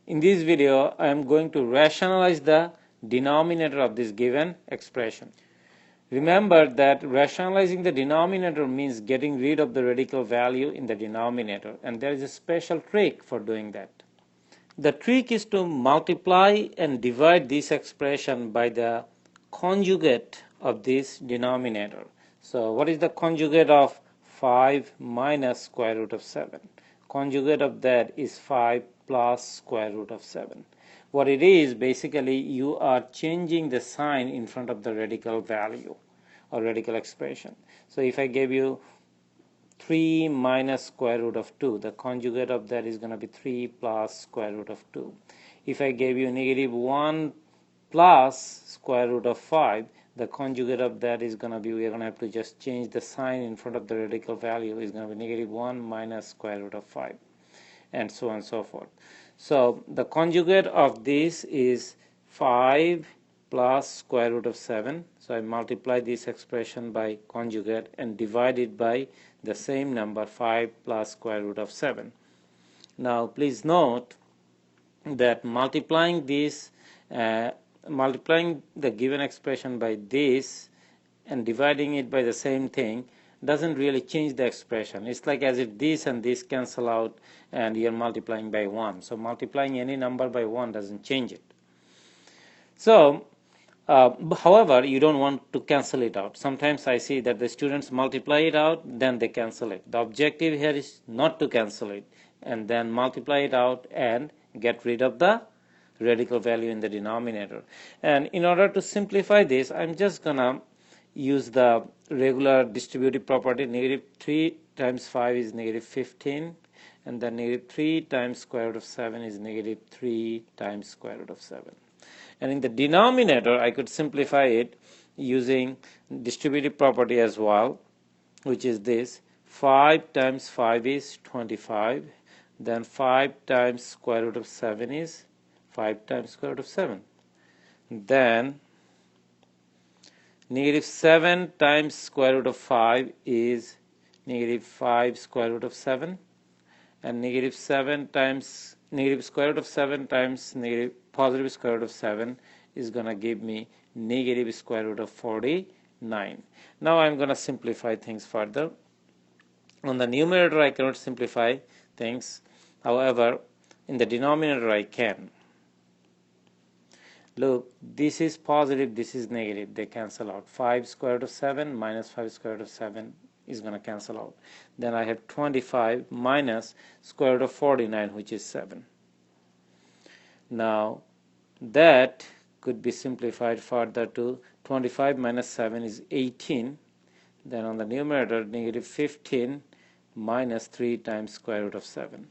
In this video, I am going to rationalize the denominator of this given expression. Remember that rationalizing the denominator means getting rid of the radical value in the denominator, and there is a special trick for doing that. The trick is to multiply and divide this expression by the conjugate of this denominator. So what is the conjugate of 5 minus square root of 7? Conjugate of that is 5 plus square root of 7. What it is, basically you are changing the sign in front of the radical value or radical expression. So if I gave you 3 minus square root of 2, the conjugate of that is going to be 3 plus square root of 2. If I gave you negative 1 plus square root of 5, the conjugate of that is going to be, we are going to have to just change the sign in front of the radical value, is going to be negative 1 minus square root of 5, and so on and so forth. So the conjugate of this is 5 plus square root of 7. So I multiply this expression by conjugate and divide it by the same number, 5 plus square root of 7. Now please note that multiplying this, multiplying the given expression by this and dividing it by the same thing doesn't really change the expression. It's like as if this and this cancel out and you're multiplying by 1. So multiplying any number by 1 doesn't change it. So however, you don't want to cancel it out. Sometimes I see that the students multiply it out, then they cancel it. The objective here is not to cancel it and then multiply it out and get rid of the radical value in the denominator. And in order to simplify this, I'm just gonna use the regular distributive property. Negative 3 times 5 is negative 15, and then negative 3 times square root of 7 is negative 3 times square root of 7. And in the denominator, I could simplify it using distributive property as well, which is this: 5 times 5 is 25, then 5 times square root of 7 is 5 times square root of 7. Then negative 7 times square root of 5 is negative 5 square root of 7, and negative 7 times negative square root of 7 times negative positive square root of 7 is going to give me negative square root of 49. Now I'm going to simplify things further. On the numerator I cannot simplify things, however in the denominator I can. Look, this is positive, this is negative, they cancel out. 5 square root of 7 minus 5 square root of 7 is going to cancel out. Then I have 25 minus square root of 49, which is 7. Now that could be simplified further to 25 minus 7 is 18. Then on the numerator, negative 15 minus 3 times square root of 7.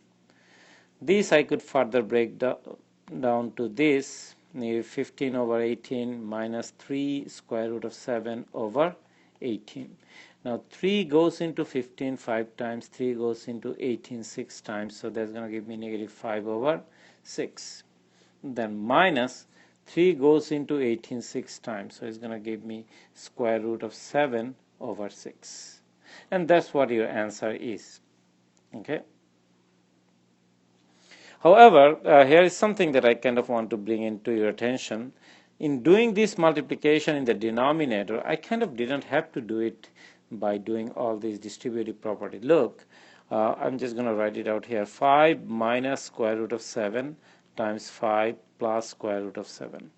This I could further break down to this: negative 15 over 18 minus 3 square root of 7 over 18. Now 3 goes into 15 5 times, 3 goes into 18 6 times, so that's going to give me negative 5 over 6. Then minus 3 goes into 18 6 times, so it's going to give me square root of 7 over 6. And that's what your answer is. Okay. However, here is something that I kind of want to bring into your attention. In doing this multiplication in the denominator, I kind of didn't have to do it by doing all these distributive property. Look, I'm just going to write it out here: 5 minus square root of 7 times 5 plus square root of 7.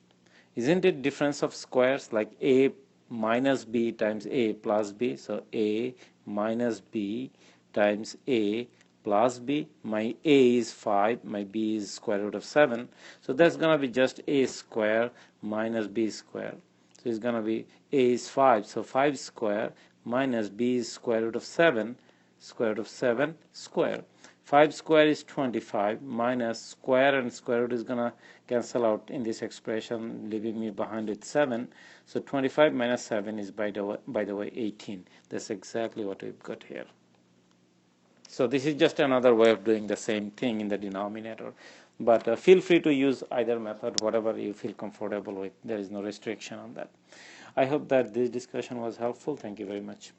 Isn't it difference of squares, like a minus b times a plus b? So a minus b times a plus b. My a is 5, my b is square root of 7, so that's going to be just a square minus b square. So it's going to be a is 5, so 5 square minus b is square root of 7, square root of 7 square. 5 square is 25, minus square and square root is going to cancel out in this expression, leaving me behind with 7. So 25 minus 7 is, by the way, 18. That's exactly what we've got here. So this is just another way of doing the same thing in the denominator. But feel free to use either method, whatever you feel comfortable with. There is no restriction on that. I hope that this discussion was helpful. Thank you very much.